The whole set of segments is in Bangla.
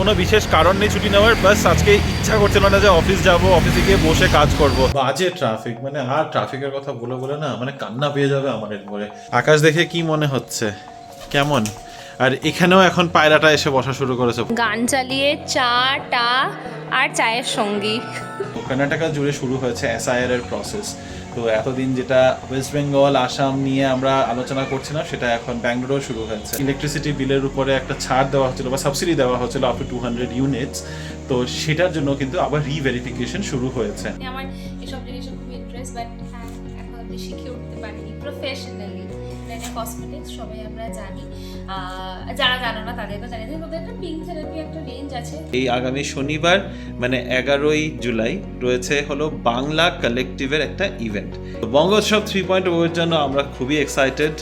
কোনো বিশেষ কারণ নেই ছুটি নেওয়ার, বাস আজকে ইচ্ছা করছিল না যে অফিস যাব, অফিসে গিয়ে বসে কাজ করব। বাজে ট্রাফিক, মানে আর ট্রাফিকের কথা বলে বলে না মানে কান্না পেয়ে যাবে আমার এরপরে। আকাশ দেখে কি মনে হচ্ছে, কেমন? আর এখানেও এখন পায়রাটা এসে বসা শুরু করেছে গান চালিয়ে, চা টা আর চায়ের সঙ্গী। কর্ণাটকা জুড়ে শুরু হয়েছে এসআইআর এর প্রসেস। তো এতদিন যেটা ওয়েস্ট বেঙ্গল, আসাম নিয়ে আমরা আলোচনা করছিলাম, সেটা এখন ব্যাঙ্গালোরেও শুরু হয়েছে। ইলেকট্রিসিটি বিলের উপরে একটা ছাড় দেওয়া হচ্ছিল বা সাবসিডি দেওয়া হচ্ছিল আপ টু 200 ইউনিটস। তো সেটার জন্য কিন্তু আবার রিভেরিফিকেশন শুরু হয়েছে। আমার এসব জিনিসে খুব ইন্টারেস্ট, বাট এখন অব্দি শিখে উঠতে পারিনি প্রফেশনালি। কসমেটিক্স সবাই আমরা জানি, যারা জানো না তাদের তো জানি, ওদের একটা পিঙ্ক থেরাপি একটা রেঞ্জ আছে। এই আগামী শনিবার মানে 11ই জুলাই রয়েছে হলো বাংলা কালেকটিভের একটা ইভেন্ট। বঙ্গোৎসব 3.0 এর জন্য আমরা খুবই এক্সাইটেড।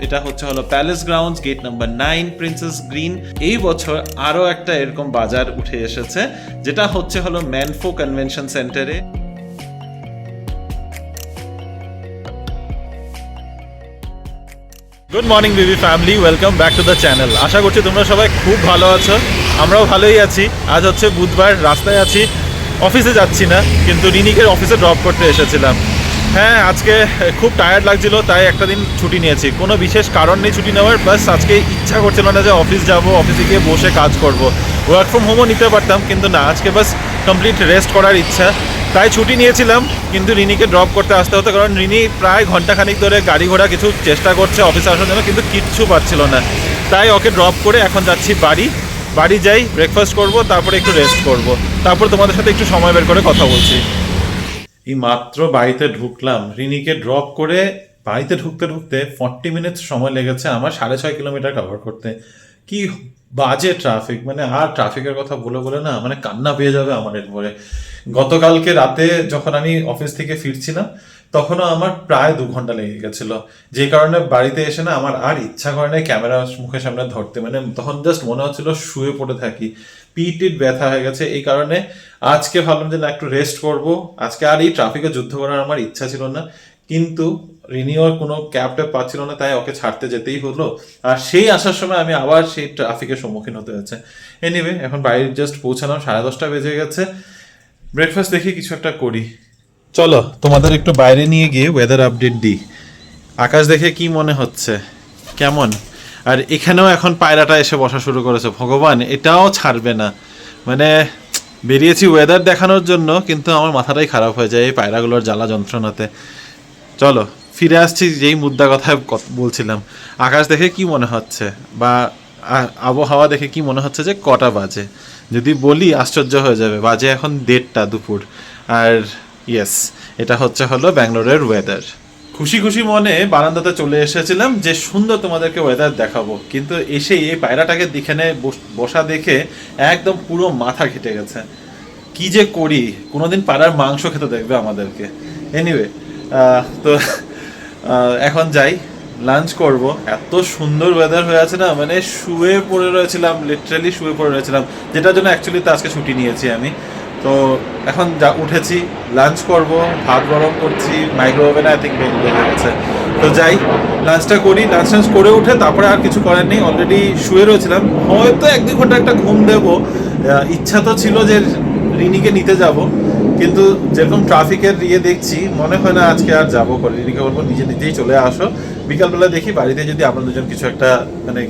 এটা হচ্ছে হলো Palace Grounds, gate number 9, Princess Green. এই বছর আরো একটা এরকম বাজার উঠে এসেছে, যেটা হচ্ছে হলো ম্যানফো কনভেনশন সেন্টারে। Good morning BB family, welcome back to the channel. আশা করছি তোমরা সবাই খুব ভালো আছো, আমরাও ভালোই আছি। আজ হচ্ছে বুধবার, রাস্তায় আছি, অফিসে যাচ্ছি না, কিন্তু রিনিকে অফিসে ড্রপ করতে এসেছিলাম। হ্যাঁ, আজকে খুব টায়ার্ড লাগছিল, তাই একটা দিন ছুটি নিয়েছি। কোনো বিশেষ কারণ নেই ছুটি নেওয়ার, বাস আজকে ইচ্ছা করছিল না যে অফিস যাব, অফিসে গিয়ে বসে কাজ করব। ওয়ার্ক ফ্রম হোমও নিতে পারতাম, কিন্তু না, আজকে বাস কমপ্লিট রেস্ট করার ইচ্ছা, তাই ছুটি নিয়েছিলাম। কিন্তু রিনিকে ড্রপ করতে আসতে হতো, কারণ রিনি প্রায় ঘন্টাখানিক ধরে গাড়ি ঘোড়া কিছু চেষ্টা করছে অফিসে আসার জন্য, কিন্তু কিচ্ছু পাচ্ছিল না। তাই ওকে ড্রপ করে এখন যাচ্ছি বাড়ি যাই, ব্রেকফাস্ট করব, তারপরে একটু রেস্ট করব, তারপর তোমাদের সাথে একটু সময় বের করে কথা বলছি। এই মাত্র বাড়িতে ঢুকলাম, রিনিকে ড্রপ করে বাড়িতে ঢুকতে 40 মিনিটস সময় লেগেছে আমার 6.5 কিলোমিটার কভার করতে। কি বাজে ট্রাফিক, মানে আর ট্রাফিকের কথা বলে বলে না মানে কান্না পেয়ে যাবে আমার এরপরে। গতকালকে রাতে যখন আমি অফিস থেকে ফিরছিলাম, তখনও আমার প্রায় 2 ঘন্টা লেগে গেছিল, যে কারণে বাড়িতে এসে না আমার আর ইচ্ছা করে না ক্যামেরা মুখের সামনে ধরতে। মানে তখন জাস্ট মনে হচ্ছিল শুয়ে পড়ে থাকি, পিঠ ব্যথা হয়ে গেছে। এই কারণে আজকে ভাবলাম যে না, একটু রেস্ট করব। আজকে আর এই ট্রাফিকে যুদ্ধ করার আমার ইচ্ছা ছিল না, কিন্তু রিনিওর কোনো ক্যাব ট্যাব পাচ্ছিল না, তাই ওকে ছাড়তে যেতেই হলো। আর সেই আসার সময় আমি আবার সেই ট্রাফিকের সম্মুখীন হতে হচ্ছে। এনিওয়ে, এখন বাইরে জাস্ট পৌঁছালাম, 10:30 বেজে গেছে। ব্রেকফাস্ট দেখি কিছু একটা করি। চলো তোমাদের একটু বাইরে নিয়ে গিয়ে ওয়েদার আপডেট দিই। আকাশ দেখে কি মনে হচ্ছে, কেমন? আর এখানেও এখন পায়রাটা এসে বসা শুরু করেছে। ভগবান, এটাও ছাড়বে না। মানে বেরিয়েছি ওয়েদার দেখানোর জন্য, কিন্তু আমার মাথাটাই খারাপ হয়ে যায় এই পায়রাগুলোর জ্বালা যন্ত্রণাতে। চলো ফিরে আসছি যেই মুদ্রা কথায় বলছিলাম। আকাশ দেখে কি মনে হচ্ছে, বা আবহাওয়া দেখে কি মনে হচ্ছে যে কটা বাজে? যদি বলি আশ্চর্য হয়ে যাবে, বাজে এখন 1:30 দুপুর। আর ইয়েস, এটা হচ্ছে হলো ব্যাঙ্গালোরের ওয়েদার। খুশি খুশি মনে বারান্দাতে চলে এসেছিলাম যে সুন্দর তোমাদেরকে ওয়েদার দেখাবো, কিন্তু এসেই এই পায়রাটাকে এখানে বসা দেখে একদম পুরো মাথা ঘেটে গেছে। কি যে করি, কোনোদিন পায়রার মাংস খেতে দেখবে আমাদেরকে। এনিওয়ে, তো এখন যাই, লাঞ্চ করব। এত সুন্দর ওয়েদার হয়ে আছে না, মানে শুয়ে পড়ে রয়েছিলাম, লিটারালি শুয়ে পড়ে রয়েছিলাম, যেটার জন্য অ্যাকচুয়ালি তো আজকে ছুটি নিয়েছি আমি। তো এখন যা উঠেছি, লাঞ্চ করব, ভাত গরম করছি মাইক্রোওভেনে, আই থিঙ্ক বেজে গেছে। তো যাই, লাঞ্চটা করি। লাঞ্চ করে উঠে তারপরে আর কিছু করার নেই, অলরেডি শুয়ে রয়েছিলাম, হয়তো 1-2 ঘন্টা একটা ঘুম দেবো। ইচ্ছা তো ছিল যে রিনিকে নিতে যাব, কিন্তু যেরকম ট্রাফিকের দেখছি, মনে হয় না আজকে আর যাবো করে। রিনিকে বলবো নিজেই চলে আসো, বিকালবেলা দেখি বাড়িতে যদি আমরা দুজন কিছু একটা মানে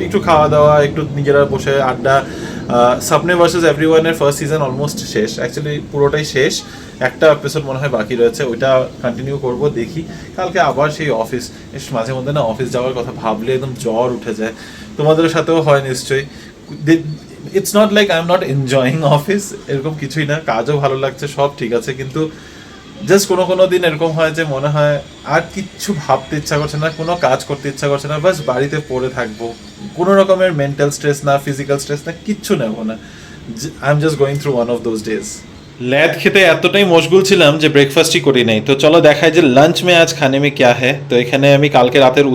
একটু খাওয়া দাওয়া, একটু নিজেরা বসে আড্ডা। স্বপ্নে ভার্সেস এভরিওয়ানের ফার্স্ট সিজন অলমোস্ট শেষ, অ্যাকচুয়ালি পুরোটাই শেষ। একটা এপিসোড মনে হয় বাকি রয়েছে, ওইটা কন্টিনিউ করব। দেখি কালকে আবার সেই অফিস। মাঝে মধ্যে না অফিস যাওয়ার কথা ভাবলে একদম জ্বর উঠে যায়। তোমাদের সাথেও হয় নিশ্চয়ই। It's not like I am not enjoying office, এরকম কিছুই না, কাজও ভালো লাগছে, সব ঠিক আছে, কিন্তু জাস্ট কোনো দিন এরকম হয় যে মনে হয় আর কিচ্ছু ভাবতে ইচ্ছা করছে না, কোনো কাজ করতে ইচ্ছা করছে না, বাস বাড়িতে পড়ে থাকবো। কোনো রকমের মেন্টাল স্ট্রেস না, ফিজিক্যাল স্ট্রেস না, কিচ্ছু নেবো না। I am just going through one of those days. ল্যাদ খেতে এতটাই মশগুল ছিলাম যে ব্রেকফাস্টই করি নাই। তো চলো দেখাই যে লাঞ্চ মে আজ খানে মে ক্যা হ্যায়। তো এখানে আমি কালকে রাতের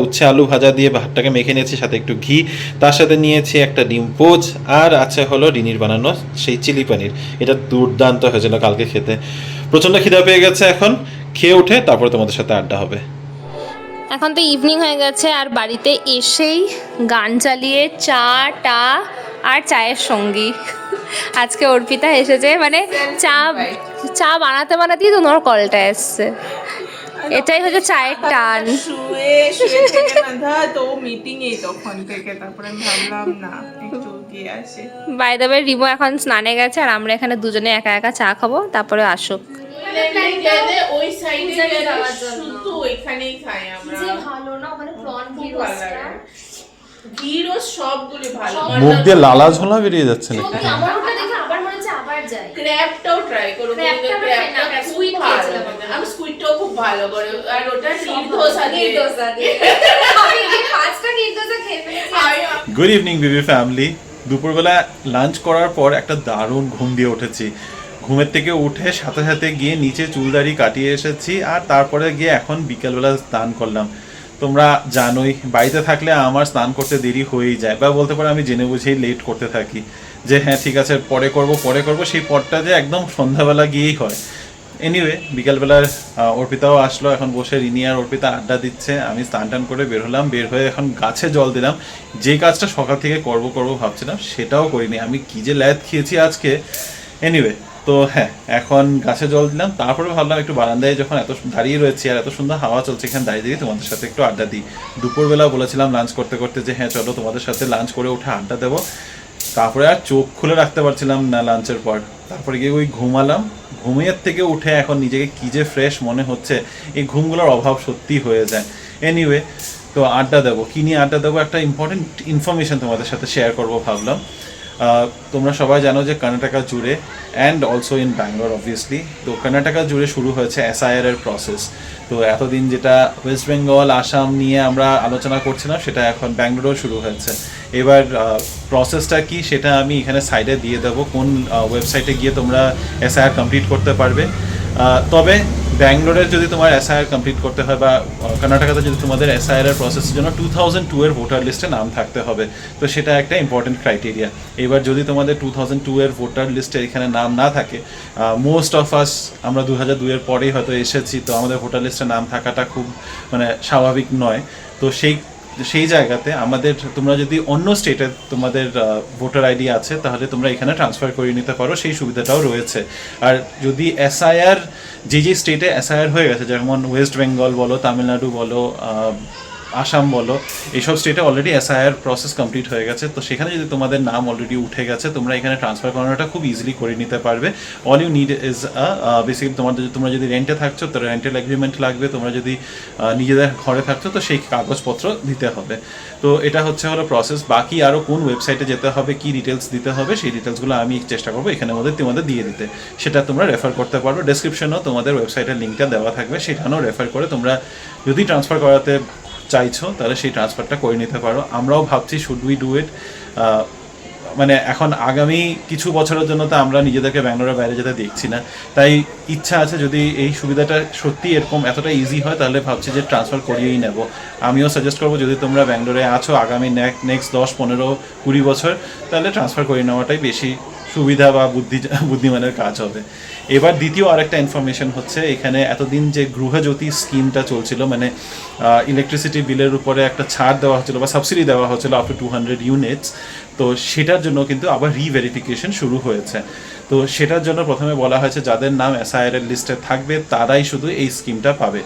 উচ্ছে আলু ভাজা দিয়ে ভাতটাকে মেখে নিয়েছি, সাথে একটু ঘি, তার সাথে নিয়েছি একটা ডিম পোচ, আর আছে হলো রিনির বানানো সেই চিলি পনির। এটা দুর্দান্ত হয়েছিল কালকে খেতে। প্রচণ্ড খিদা পেয়ে গেছে, এখন খেয়ে উঠে তারপরে তোমাদের সাথে আড্ডা হবে। এখন তো ইভিনিং হয়ে গেছে আর বাড়িতে এসেই গান চালিয়ে চা টা আর চায়ের সঙ্গী আজকে অর্পিতা এসেছে, মানে চা চা বানাতে বানাতেই তোমার কলটা এসছে। এটাই হচ্ছে চায়ের টান। শুয়ে থেকে না তো মিটিং এই তখন থেকে, তারপরে আমি ভাবলাম না একটু গিয়ে আসি। বাই দ্য ওয়ে রিমো এখন স্নানে গেছে আর আমরা এখানে দুজনে একা একা চা খাবো, তারপরে আসুক। গেলে ওই সাইডে গেলে শুধু ওইখানেই খাই আমরা। ভালো না ওখানে প্রন খুব ভালো লাগে। ঘি রোস্ট সবগুলো ভালো। মুখ দিয়ে লালা ঝোলা বেরিয়ে যাচ্ছে না? সত্যি আমার ওটা দেখে আবার মনে হচ্ছে আবার যাই। ক্র্যাবটাও ট্রাই করো। ক্র্যাবটা খুব ভালো। আমি স্কুইডটাও খুব ভালো করে, আর ওটা নির্দোষা দিয়ে। আমি কি পাঁচটা নির্দোষা খেয়ে ফেলেছি। গুড ইভিনিং বিবি ফ্যামিলি। দুপুরবেলা লাঞ্চ করার পর একটা দারুণ ঘুম দিয়ে উঠেছি। ঘুমের থেকে উঠে সাথে সাথে গিয়ে নিচে চুলদাড়ি কাটিয়ে এসেছি, আর তারপরে গিয়ে এখন বিকেলবেলা স্নান করলাম। তোমরা জানোই বাড়িতে থাকলে আমার স্নান করতে দেরি হয়েই যায়, বা বলতে পারো আমি জেনে বুঝেই লেট করতে থাকি, যে হ্যাঁ ঠিক আছে পরে করব, সেই পরটা যে একদম সন্ধ্যাবেলা গিয়েই হয়। এনিওয়ে বিকেলবেলার অর্পিতাও আসলো, এখন বসে রিনি আর অর্পিতা আড্ডা দিচ্ছে। আমি স্নান টান করে বের হলাম, বের হয়ে এখন গাছে জল দিলাম। যে কাজটা সকাল থেকে করব ভাবছিলাম সেটাও করিনি, আমি কি যে ল্যাদ খেয়েছি আজকে। এনিওয়ে তো হ্যাঁ, এখন গাছে জল দিলাম, তারপরে ভাবলাম একটু বারান্দায় যখন এত দাঁড়িয়ে রয়েছি আর এত সুন্দর হাওয়া চলছে, এখানে দাঁড়িয়ে দিই তোমাদের সাথে একটু আড্ডা দিই। দুপুরবেলা বলেছিলাম লাঞ্চ করতে করতে যে হ্যাঁ চলো তোমাদের সাথে লাঞ্চ করে উঠে আড্ডা দেবো, তারপরে আর চোখ খুলে রাখতে পারছিলাম না লাঞ্চের পর। তারপরে গিয়ে ওই ঘুমালাম, ঘুমিয়ে থেকে উঠে এখন নিজেকে কী যে ফ্রেশ মনে হচ্ছে, এই ঘুমগুলোর অভাব সত্যি হয়ে যায়। এনিওয়ে তো আড্ডা দেবো, কী নিয়ে আড্ডা দেবো, একটা ইম্পর্টেন্ট ইনফরমেশন তোমাদের সাথে শেয়ার করবো ভাবলাম। তোমরা সবাই জানো যে কর্ণাটকা জুড়ে and also in Bangalore obviously, তো কর্ণাটকা জুড়ে শুরু হয়েছে SIR এর প্রসেস। তো এতদিন যেটা ওয়েস্ট বেঙ্গল আসাম নিয়ে আমরা আলোচনা করছিলাম, সেটা এখন ব্যাঙ্গালোরেও শুরু হয়েছে। এবার প্রসেসটা কি সেটা আমি এখানে সাইডে দিয়ে দেবো, কোন ওয়েবসাইটে গিয়ে তোমরা SIR কমপ্লিট করতে পারবে। তবে ব্যাঙ্গালোরের যদি তোমার SIR কমপ্লিট করতে হয়, বা কর্ণাটকাতে যদি তোমাদের SIR এর প্রসেসের জন্য 2002 এর ভোটার লিস্টে নাম থাকতে হবে, তো সেটা একটা ইম্পর্টেন্ট ক্রাইটেরিয়া। এবার যদি তোমাদের 2002 এর ভোটার লিস্টে এখানে নাম না থাকে, মোস্ট অফ আস আমরা 2002 এর পরেই হয়তো এসেছি, তো আমাদের ভোটার লিস্টে নাম থাকাটা খুব মানে স্বাভাবিক নয়। তো সেই জায়গাতে আমাদের, তোমরা যদি অন্য স্টেটে তোমাদের ভোটার আইডি আছে, তাহলে তোমরা এখানে ট্রান্সফার করে নিতে পারো, সেই সুবিধাটাও রয়েছে। আর যদি SIR যে স্টেটে SIR হয়ে গেছে, যেমন ওয়েস্ট বেঙ্গল বলো, তামিলনাড়ু বলো, আসাম বলো, এইসব স্টেটে অলরেডি SIR প্রসেস কমপ্লিট হয়ে গেছে, তো সেখানে যদি তোমাদের নাম অলরেডি উঠে গেছে, তোমরা এখানে ট্রান্সফার করানোটা খুব ইজিলি করে নিতে পারবে। All you need is basically তোমরা যদি রেন্টে থাকছো তো রেন্টাল এগ্রিমেন্ট লাগবে, তোমরা যদি নিজেদের ঘরে থাকছো তো সেই কাগজপত্র দিতে হবে। তো এটা হলো প্রসেস। বাকি আরও কোন ওয়েবসাইটে যেতে হবে, কি ডিটেলস দিতে হবে, সেই ডিটেলসগুলো আমি চেষ্টা করবো এখানের মধ্যে তোমাদের দিয়ে দিতে। সেটা তোমরা রেফার করতে পারবে, ডেসক্রিপশনেও তোমাদের ওয়েবসাইটের লিঙ্কটা দেওয়া থাকবে, সেখানেও রেফার করে তোমরা যদি ট্রান্সফার করাতে চাইছো তাহলে সেই ট্রান্সফারটা করে নিতে পারো। আমরাও ভাবছি শুড উই ডু ইট, মানে এখন আগামী কিছু বছরের জন্য তো আমরা নিজেদেরকে ব্যাঙ্গালোরের বাইরে যেতে দেখছি না, তাই ইচ্ছা আছে যদি এই সুবিধাটা সত্যি এরকম এতটা ইজি হয়, তাহলে ভাবছি যে ট্রান্সফার করিয়েই নেব। আমিও সাজেস্ট করবো যদি তোমরা ব্যাঙ্গালোরে আছো আগামী নেক্সট 10, 15, 20 বছর, তাহলে ট্রান্সফার করে নেওয়াটাই বেশি সুবিধা বা বুদ্ধিমানের কাজ হবে। এবার দ্বিতীয় আরেকটা ইনফরমেশন হচ্ছে, এখানে এতদিন যে গৃহজ্যোতি স্কিমটা চলছিল, মানে ইলেকট্রিসিটি বিলের উপরে একটা ছাড় দেওয়া হচ্ছিল বা সাবসিডি দেওয়া হচ্ছিল আপ টু 200 ইউনিটস, তো সেটার জন্য কিন্তু আবার রিভেরিফিকেশন শুরু হয়েছে। তো সেটার জন্য প্রথমে বলা হয়েছে যাদের নাম SIR এর লিস্টে থাকবে তারাই শুধু এই স্কিমটা পাবে।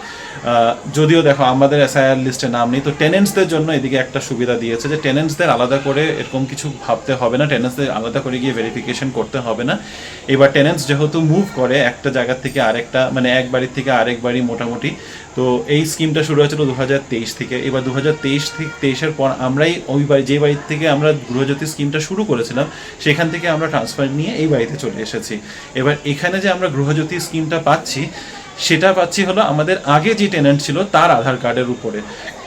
যদিও দেখো আমাদের SIR লিস্টে নাম নেই, তো টেনেন্টসদের জন্য এদিকে একটা সুবিধা দিয়েছে যে টেনেন্টসদের আলাদা করে এরকম কিছু ভাবতে হবে না, টেনেন্টসদের আলাদা করে গিয়ে ভেরিফিকেশন করতে হবে না। এবার টেনেন্টস যেহেতু মুভ করে একটা জায়গা থেকে আরেকটা, মানে এক বাড়ির থেকে আরেক বাড়ি মোটামুটি, তো এই স্কিমটা শুরু হয়েছিল 2023 থেকে। এবার 2023 পর আমরাই ওই বাড়ি, যে বাড়ির থেকে আমরা গৃহজ্যোতি স্কিমটা শুরু করেছিলাম, সেখান থেকে আমরা ট্রান্সফার নিয়ে এই বাড়িতে চলে এসেছি। এবার এখানে যে আমরা গৃহজ্যোতি স্কিমটা পাচ্ছি, সেটা পাচ্ছি হলো আমাদের আগে যে টেনেন্ট ছিল তার আধার কার্ডের উপরে,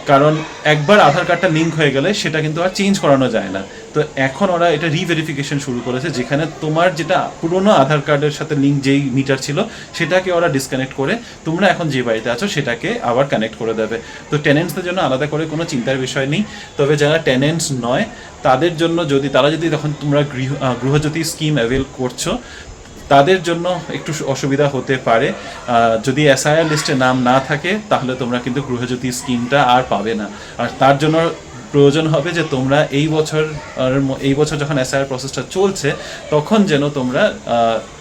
কারণ একবার আধার কার্ডটা লিঙ্ক হয়ে গেলে সেটা কিন্তু আর চেঞ্জ করানো যায় না। তো এখন ওরা এটা রিভেরিফিকেশন শুরু করেছে, যেখানে তোমার যেটা পুরোনো আধার কার্ডের সাথে লিঙ্ক যেই মিটার ছিল সেটাকে ওরা ডিসকানেক্ট করে তোমরা এখন যে বাড়িতে আছো সেটাকে আবার কানেক্ট করে দেবে। তো টেনেন্টসদের জন্য আলাদা করে কোনো চিন্তার বিষয় নেই। তবে যারা টেনেন্টস নয় তাদের জন্য, যদি তারা যদি তখন তোমরা গৃহজ্যোতি স্কিম অ্যাভেল করছো, তাদের জন্য একটু অসুবিধা হতে পারে। যদি এসআইআর লিস্টে নাম না থাকে তাহলে তোমরা কিন্তু গৃহজ্যোতি স্কিমটা আর পাবে না। আর তার জন্য প্রয়োজন হবে যে তোমরা এই বছর যখন এসআইআর প্রসেসটা চলছে তখন যেন তোমরা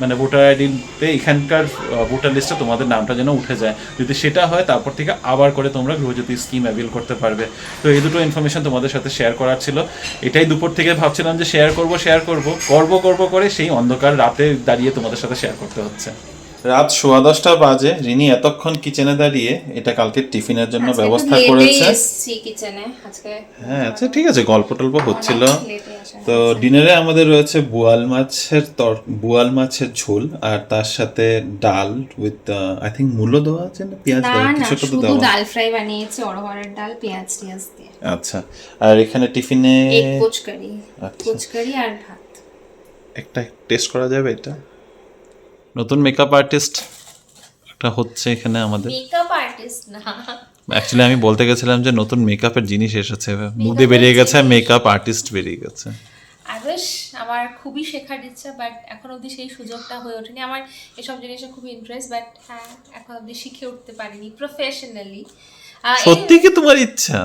মানে ভোটার আইডিতে এখানকার ভোটার লিস্টে তোমাদের নামটা যেন উঠে যায়। যদি সেটা হয় তারপর থেকে আবার করে তোমরা গৃহজ্যোতি স্কিম অ্যাভেল করতে পারবে। তো এই দুটো ইনফরমেশন তোমাদের সাথে শেয়ার করার ছিল। এটাই দুপুর থেকে ভাবছিলাম যে শেয়ার করব করে সেই অন্ধকার রাতে দাঁড়িয়ে তোমাদের সাথে শেয়ার করতে হচ্ছে। রাত 10:15 বাজে। রিনি এতক্ষণ কিচেনে দাঁড়িয়ে এটা কালকে টিফিনের জন্য ব্যবস্থা করেছে। কিচেনে আজকে হ্যাঁ আচ্ছা ঠিক আছে, গল্প টল্প হচ্ছিল। তো ডিনারে আমাদের রয়েছে বোয়াল মাছের ঝোল আর তার সাথে ডাল উইথ আই থিঙ্ক মূলো দেওয়া আছে না পেঁয়াজ দেওয়া কিছু একটা তো শুধু দেওয়া। ডাল ফ্রাই বানিয়েছি, অরহরের ডাল পেঁয়াজ দিয়ে। আচ্ছা আর এখানে টিফিনে এগ পোচকারি আচ্ছা আর ভাত। একটা টেস্ট করা যাবে এটা? নতুন মেকআপ আর্টিস্ট একটা হচ্ছে এখানে আমাদের। মেকআপ আর্টিস্ট না, অ্যাকচুয়ালি আমি বলতে গেছিলাম যে নতুন মেকআপের জিনিস এসেছে, মুদে বেরিয়ে গেছে, মেকআপ আর্টিস্ট বেরিয়ে গেছে। আদর্শ আমার খুবই শেখার ইচ্ছা, বাট এখন অবধি সেই সুযোগটা হয়ে ওঠেনি। আমার এসব জিনিসে খুবই ইন্টারেস্ট, বাট হ্যাঁ এখন অবধি শিখে উঠতে পারিনি প্রফেশনালি। সত্যি কি তোমার ইচ্ছা?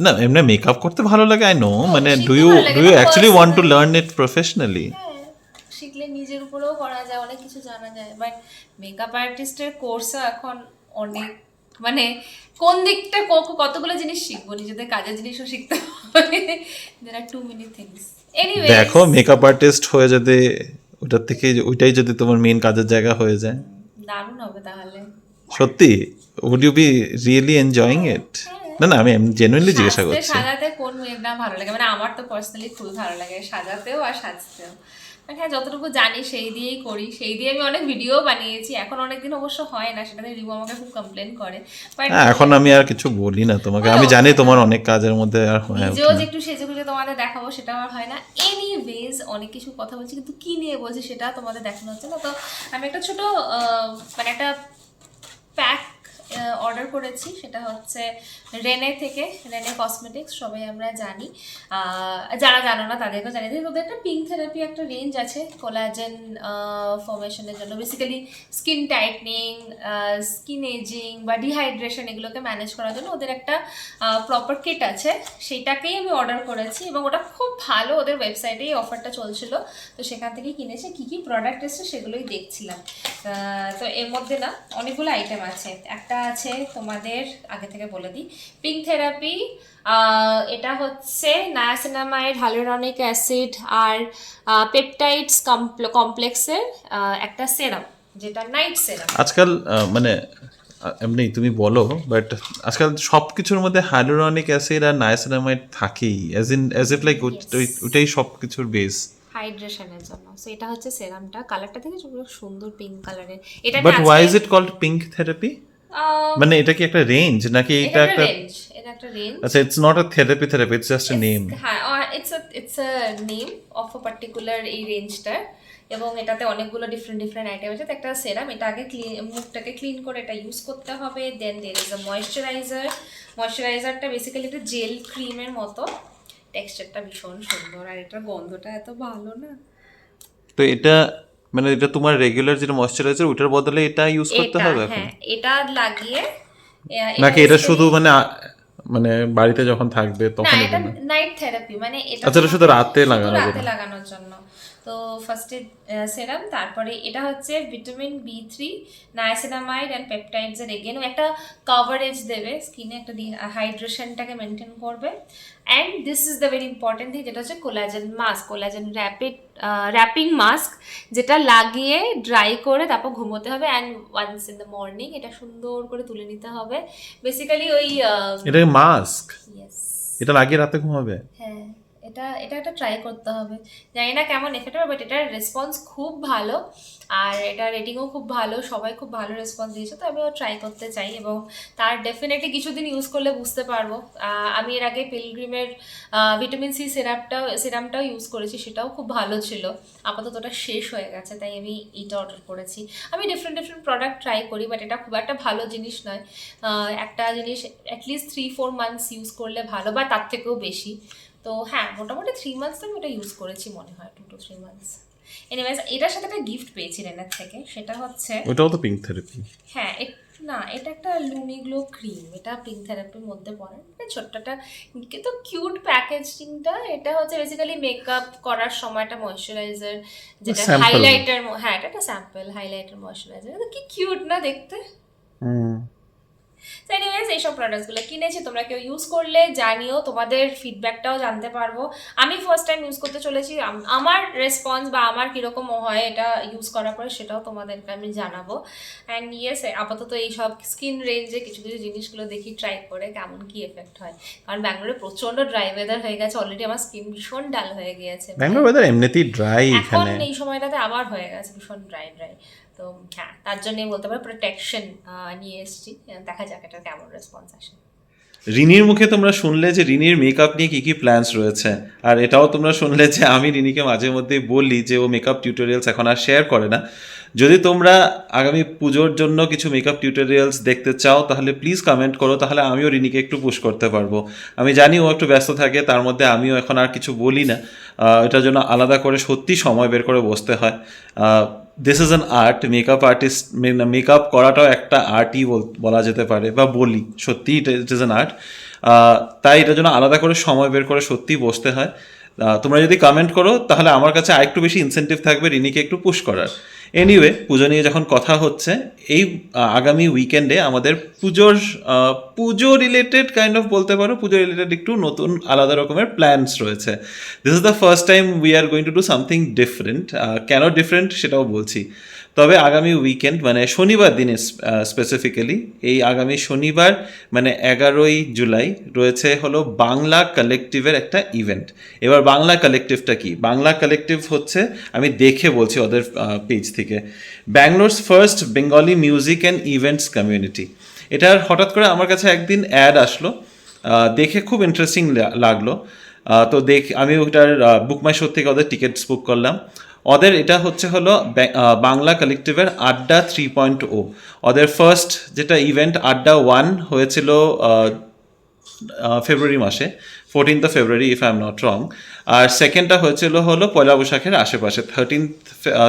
না এমনি মেকআপ করতে ভালো লাগে আই নো, মানে do you actually want to learn it professionally? শিখলে নিজের উপরেও করা যায়, অনেক কিছু জানা যায়। বাট মেকআপ আর্টিস্টের কোর্সও এখন অনেক, মানে কোন দিকটা কতগুলো জিনিস শিখবো, নিজেদের কাজের জিনিসও শিখতে হবে। there are too many things. Anyway, দেখো মেকআপ আর্টিস্ট হয়ে যদি ওটার থেকে ওইটাই যদি তোমার মেইন কাজের জায়গা হয়ে যায় দারুণ হবে তাহলে। সত্যি would you be really enjoying it? না না আমি জেনুইনলি জিজ্ঞাসা করছি। সাজাতে কোন মেয়ের না ভালো লাগে, মানে আমার তো পার্সোনালি খুবই ভালো লাগে সাজাতেও আর সাজতেও। মানে হ্যাঁ যতটুকু জানি সেই দিয়েই করি, সেই দিয়ে আমি অনেক ভিডিও বানিয়েছি। এখন অনেকদিন অবশ্য হয় না, সেটাতে রিভু আমাকে খুব কমপ্লেন করে। এখন আমি আর কিছু বলি না তোমাকে, আমি জানি তোমার অনেক কাজের মধ্যে আর হয় না। নিজেও যে একটু সেজে গুজে তোমাদের দেখাবো সেটা আমার হয় না। এনিওয়েজ অনেক কিছু কথা বলছি, কিন্তু কি নিয়ে বলছি সেটা তোমাদের দেখানো হচ্ছে না। তো আমি একটা ছোট মানে একটা প্যাক অর্ডার করেছি, সেটা হচ্ছে রেনে থেকে, রেনে কসমেটিক্স, সবাই আমরা জানি। যারা জানো না তাদেরকেও জানিয়ে দিই, ওদের একটা পিঙ্ক থেরাপি একটা রেঞ্জ আছে কোলাজেন ফর্মেশনের জন্য, basically skin tightening, skin ageing বা ডিহাইড্রেশন এগুলোকে ম্যানেজ করার জন্য ওদের একটা প্রপার কিট আছে। সেইটাকেই আমি অর্ডার করেছি এবং ওটা খুব ভালো, ওদের ওয়েবসাইটেই অফারটা চলছিল, তো সেখান থেকেই কিনেছি। কী কী প্রোডাক্ট এসছে সেগুলোই দেখছিলাম। তো এর মধ্যে না অনেকগুলো আইটেম আছে। একটা আছে তোমাদের আগে থেকে বলে দিই, পিঙ্ক থেরাপি। এটা হচ্ছে নায়াসিনামাইড, হাইলুরনিক অ্যাসিড আর পেপটাইডস কমপ্লেক্সের একটা সেরাম, যেটা নাইট সেরাম। আজকাল মানে এমনি তুমি বলো, বাট আজকাল সব কিছুর মধ্যে হাইলুরনিক অ্যাসিড আর নায়াসিনামাইড থাকেই, অ্যাজ ইফ লাইক ওইটাই সব কিছুর বেস হাইড্রেশনের জন্য। সো এটা হচ্ছে সেরামটা, কালারটা থেকে খুব সুন্দর পিঙ্ক কালারের। এটা but why is it called pink therapy? মানে এটা কি একটা রেঞ্জ নাকি এটা একটা রেঞ্জ? এটা একটা রেঞ্জ। আচ্ছা it's not a therapy, it's just a name. হ্যাঁ it's a name of a particular এই রেঞ্জটা, এবং এটাতে অনেকগুলো ডিফারেন্ট আইটেম আছে। তো একটা সেরাম, এটা আগে মুখটাকে ক্লিন করে এটা ইউজ করতে হবে। দেন দের ইজ আ ময়শ্চারাইজারটা বেসিক্যালি একটা জেল ক্রিমের মতো, টেক্সচারটা ভীষণ সুন্দর আর এটার গন্ধটা এত ভালো না। তো এটা মানে এটা তোমার রেগুলার যেটা ময়শ্চারাইজার ওটার বদলে এটা ইউজ করতে হবে এখন? হ্যাঁ এটা লাগিয়ে নাকি এটা শুধু মানে বাড়িতে যখন থাকবে তখন? এটা নাইট থেরাপি, মানে এটা আচ্ছা এটা শুধু রাতে লাগানোর জন্য। তো ফার্স্টে সেরাম, তারপরে এটা হচ্ছে vitamin B3, niacinamide and peptides এর এগেন একটা কভারেজ দেবে স্কিনে, একটা হাইড্রেশনটাকে মেনটেন করবে। And this is the very important thing, যেটা হচ্ছে collagen mask, collagen wrapping mask, যেটা লাগিয়ে ড্রাই করে তারপর ঘুমোতে হবে। And once in the morning এটা সুন্দর করে তুলে নিতে হবে। বেসিক্যালি ওই এটা মাস্ক, ইয়েস এটা লাগিয়ে রাতে ঘুমাবে? হ্যাঁ এটা একটা ট্রাই করতে হবে, জানি না কেমন এফেক্ট হবে, বাট এটার রেসপন্স খুব ভালো আর এটা রেটিংও খুব ভালো, সবাই খুব ভালো রেসপন্স দিয়েছে। তো আমিও ট্রাই করতে চাই এবং তার ডেফিনেটলি কিছুদিন ইউজ করলে বুঝতে পারবো। আমি এর আগে পিলগ্রিমের ভিটামিন সি সিরামটাও ইউজ করেছি, সেটাও খুব ভালো ছিল। আপাতত ওটা শেষ হয়ে গেছে, তাই আমি এইটা অর্ডার করেছি। আমি ডিফারেন্ট প্রোডাক্ট ট্রাই করি, বাট এটা খুব একটা ভালো জিনিস নয়। একটা জিনিস অ্যাটলিস্ট 3-4 মান্থস ইউজ করলে ভালো, বা তার থেকেও বেশি। তো হ্যাঁ মোটামুটি 3 মান্থস আমি ওটা ইউজ করেছি মনে হয়, 2 to 3 মান্থস। এনিওয়েজ এটার সাথে একটা গিফট পেয়েছি রেনার থেকে, সেটা হচ্ছে ওটাও তো পিঙ্ক থেরাপি। হ্যাঁ না এটা একটা লুমি গ্লো ক্রিম, এটা পিঙ্ক থেরাপির মধ্যে পড়ে, এটা ছোট্টটা কিন্তু কিউট প্যাকেজিংটা। এটা হচ্ছে বেসিক্যালি মেকআপ করার সময় একটা ময়শ্চারাইজার, যেটা Sample. হাইলাইটার, হ্যাঁ এটা একটা স্যাম্পল হাইলাইটার ময়শ্চারাইজার, কি কিউট না দেখতে। এনিওয়েজ এইসব প্রোডাক্টসগুলো কিনেছি, তোমরা কেউ ইউজ করলে জানিও, তোমাদের ফিডব্যাকটাও জানতে পারবো। আমি ফার্স্ট টাইম ইউজ করতে চলেছি, আমার রেসপন্স বা আমার কীরকম হয় এটা ইউজ করার পরে সেটাও তোমাদেরকে আমি জানাবো। অ্যান্ড ইয়েস, আপাতত এইসব স্কিন রেঞ্জে কিছু কিছু জিনিসগুলো দেখি ট্রাই করে কেমন কি এফেক্ট হয়, কারণ ব্যাঙ্গালোরে প্রচণ্ড ড্রাই ওয়েদার হয়ে গেছে অলরেডি, আমার স্কিন ভীষণ ডাল হয়ে গিয়েছে। ব্যাঙ্গালোর ওয়েদার এমনিতেই ড্রাই এখন এখানে। এই সময়টাতে আবার হয়ে গেছে ভীষণ ড্রাই। তো হ্যাঁ, তার জন্যই বলতে পারো প্রোটেকশন নিয়ে এসেছি, দেখা যাক এটা কেমন রেসপন্স আসে। রিনির মুখে তোমরা শুনলে যে রিনির মেকআপ নিয়ে কী কী প্ল্যানস রয়েছে, আর এটাও তোমরা শুনলে যে আমি রিনিকে মাঝে মধ্যেই বলি যে ও মেকআপ টিউটোরিয়ালস এখন আর শেয়ার করে না। যদি তোমরা আগামী পুজোর জন্য কিছু মেকআপ টিউটোরিয়ালস দেখতে চাও তাহলে প্লিজ কমেন্ট করো, তাহলে আমিও রিনিকে একটু পুশ করতে পারবো। আমি জানি ও একটু ব্যস্ত থাকে, তার মধ্যে আমিও এখন আর কিছু বলি না, এটার জন্য আলাদা করে সত্যি সময় বের করে বসতে হয়। This is an art, makeup artist, makeup করাটাও একটা আর্টই বলা যেতে পারে, বা বলি সত্যি ইট ইজ অ্যান আর্ট। তাই এটার জন্য আলাদা করে সময় বের করে সত্যিই বসতে হয়। তোমরা যদি কমেন্ট করো তাহলে আমার কাছে আরেকটু বেশি ইনসেন্টিভ থাকবে রিনিকে একটু পুশ করার। এনিওয়ে, পুজো নিয়ে যখন কথা হচ্ছে, এই আগামী উইকেন্ডে আমাদের পুজো রিলেটেড কাইন্ড অফ বলতে পারো, পুজো রিলেটেড একটু নতুন আলাদা রকমের প্ল্যানস রয়েছে। This is the first time we are going to do something different. কেন ডিফারেন্ট সেটাও বলছি। তবে আগামী উইকেন্ড মানে শনিবার দিনে স্পেসিফিক্যালি, এই আগামী শনিবার মানে 11ই জুলাই রয়েছে হলো বাংলা কালেকটিভের একটা ইভেন্ট। এবার বাংলা কালেকটিভটা কি? বাংলা কালেকটিভ হচ্ছে, আমি দেখে বলছি ওদের পেজ থেকে, Bangalore's first Bengali music and events community. এটার হঠাৎ করে আমার কাছে একদিন অ্যাড আসলো, দেখে খুব ইন্টারেস্টিং লাগলো। তো আমি ওটার বুক মাই শো থেকে ওদের টিকিটস বুক করলাম। ওদের এটা হচ্ছে হলো বাংলা কালেকটিভের আড্ডা 3.0। ওদের ফার্স্ট যেটা ইভেন্ট আড্ডা 1 হয়েছিল ফেব্রুয়ারি মাসে, 14th February if I am not wrong. আর সেকেন্ডটা হয়েছিল হলো পয়লা বৈশাখের আশেপাশে,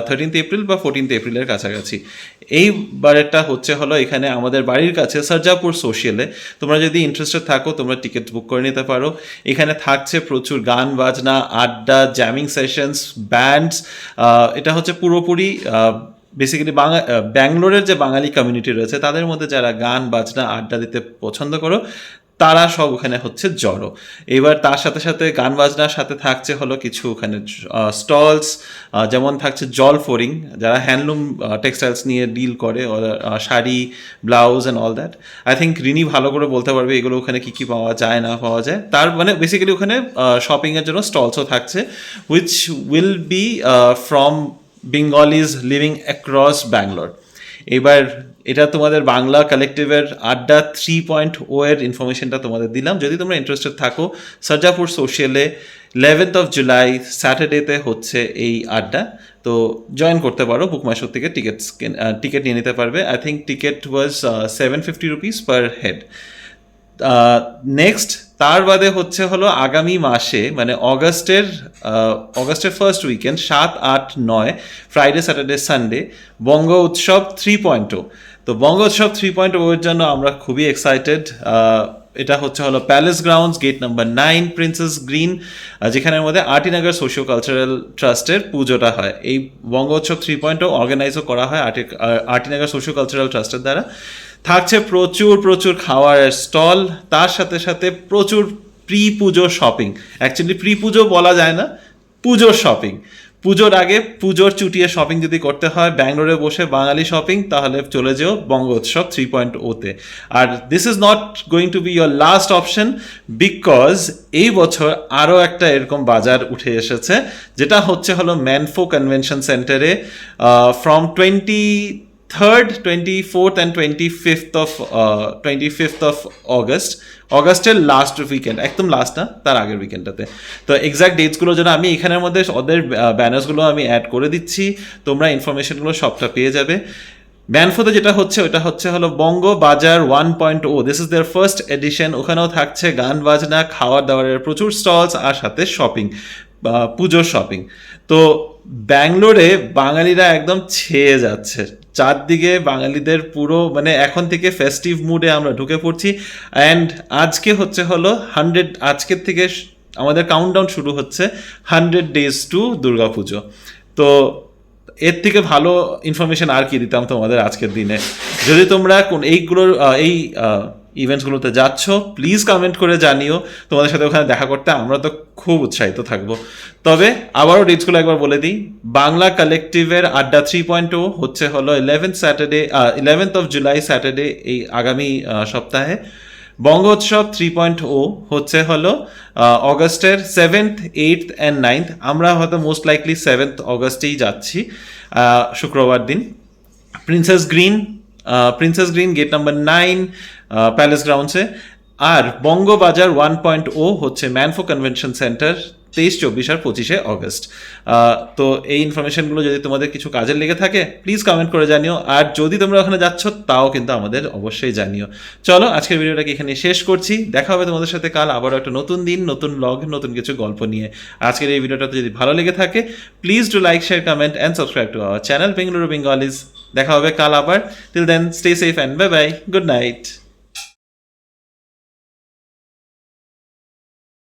13th এপ্রিল বা 14th এপ্রিলের কাছাকাছি। এইবারেরটা হচ্ছে হলো এখানে আমাদের বাড়ির কাছে সরজাপুর সোশিয়ালে। তোমরা যদি ইন্টারেস্টেড থাকো তোমরা টিকিট বুক করে নিতে পারো। এখানে থাকছে প্রচুর গান বাজনা, আড্ডা, জ্যামিং সেশনস, ব্যান্ডস। এটা হচ্ছে পুরোপুরি বেসিক্যালি ব্যাঙ্গালোরের যে বাঙালি কমিউনিটি রয়েছে তাদের মধ্যে যারা গান বাজনা আড্ডা দিতে পছন্দ করো তারা সব ওখানে হচ্ছে জড়ো। এবার তার সাথে সাথে গান বাজনার সাথে থাকছে হলো কিছু ওখানে স্টলস, যেমন থাকছে জল ফোরিং, যারা হ্যান্ডলুম টেক্সটাইলস নিয়ে ডিল করে, sari, blouse and all that. I think Rini ভালো করে বলতে পারবে এগুলো ওখানে কী কী পাওয়া যায় না পাওয়া যায়। তার মানে বেসিক্যালি ওখানে শপিংয়ের জন্য স্টলসও থাকছে, which will be from Bengalis living across Bangalore. এবার এটা তোমাদের বাংলা কালেকটিভের আড্ডা 3.0 এর ইনফরমেশনটা তোমাদের দিলাম। যদি তোমরা ইন্টারেস্টেড থাকো, সরজাপুর সোশিয়ালে 11th জুলাই স্যাটারডেতে হচ্ছে এই আড্ডা, তো জয়েন করতে পারো। বুক মাই শো থেকে টিকিট নিয়ে নিতে পারবে। I think ticket was 750 rupees per head. Next তার বাদে হচ্ছে হলো আগামী মাসে মানে অগাস্টের first weekend 7, 8, 9 Friday, Saturday, Sunday Banga Utsav 3.0। তো বঙ্গ উৎসব 3.0 এর জন্য আমরা খুবই এক্সাইটেড। এটা হচ্ছে হলো Palace Grounds, gate number 9, Princess Green, যেখানের মধ্যে আরটিনগর সোশিও কালচারাল ট্রাস্টের পুজোটা হয়। এই বঙ্গ উৎসব 3.0 অর্গানাইজও করা হয় আরটিনগর সোশিও কালচারাল ট্রাস্টের দ্বারা। থাকছে প্রচুর খাওয়ার স্টল, তার সাথে সাথে প্রচুর প্রি পুজো শপিং। অ্যাকচুয়ালি প্রি পুজো বলা যায় না, পুজোর শপিং। পুজোর আগে পুজোর চুটিয়ে শপিং যদি করতে হয় ব্যাঙ্গালোরে বসে বাঙালি শপিং, তাহলে চলে যেও বঙ্গ উৎসব 3.0-তে। আর this is not going to be your last option, because এই বছর আরও একটা এরকম বাজার উঠে এসেছে, যেটা হচ্ছে হলো ম্যানফো কনভেনশন সেন্টারে from 23rd, 24th and 25th of অগাস্টের লাস্ট উইকেন্ড, একদম লাস্ট না, তার আগের উইকেন্ডটাতে। তো এক্সাক্ট ডেটসগুলোর জন্য আমি এখানের মধ্যে ওদের ব্যানার্সগুলো আমি অ্যাড করে দিচ্ছি, তোমরা ইনফরমেশনগুলো সবটা পেয়ে যাবে। ম্যানফোতে যেটা হচ্ছে ওটা হচ্ছে হলো Banga Bazaar 1.0, this is their first edition. ওখানেও থাকছে গান বাজনা, খাওয়ার দাওয়ারের প্রচুর স্টলস আর সাথে শপিং। পুজোর শপিং। তো ব্যাঙ্গালোরে বাঙালিরা একদম ছেয়ে যাচ্ছে, চারদিকে বাঙালিদের পুরো মানে এখন থেকে ফেস্টিভ মুডে আমরা ঢুকে পড়ছি। অ্যান্ড আজকে হলো 100, আজকের থেকে আমাদের কাউন্টডাউন শুরু হচ্ছে 100 days টু দুর্গাপুজো। তো এর থেকে ভালো ইনফরমেশন আর কি দিতাম তোমাদের আজকের দিনে। যদি তোমরা এই ইভেন্টসগুলোতে যাচ্ছ, প্লিজ কমেন্ট করে জানিও, তোমাদের সাথে ওখানে দেখা করতে আমরা তো খুব উৎসাহিত থাকবো। তবে আবারও ডেটসগুলো একবার বলে দিই, বাংলা কালেকটিভের আড্ডা 3.0 হলো 11th of July স্যাটারডে, এই আগামী সপ্তাহে। বঙ্গোৎসব 3.0 হলো অগস্টের 7th, 8th and 9th। আমরা হয়তো মোস্ট লাইকলি 7th অগস্টেই যাচ্ছি, শুক্রবার দিন। Princess green gate number 9 palace গ্রাউন্ডসে। আর বঙ্গবাজার 1.0 হচ্ছে ম্যানফো কনভেনশন সেন্টার 23, 24 আর 25 অগস্ট। তো এই ইনফরমেশনগুলো যদি তোমাদের কিছু কাজে লেগে থাকে প্লিজ কমেন্ট করে জানিও, আর যদি তোমরা ওখানে যাচ্ছ তাও কিন্তু আমাদের অবশ্যই জানিও। চলো আজকের ভিডিওটাকে এখানে শেষ করছি, দেখা হবে তোমাদের সাথে কাল আবারও একটা নতুন দিন, নতুন ব্লগ, নতুন কিছু গল্প নিয়ে। আজকের এই ভিডিওটাতে যদি ভালো লেগে থাকে please do like, share, comment and subscribe to our channel Bengaluru Bengalis. দেখা হবে কাল আবার। Till then stay safe and bye bye, good night.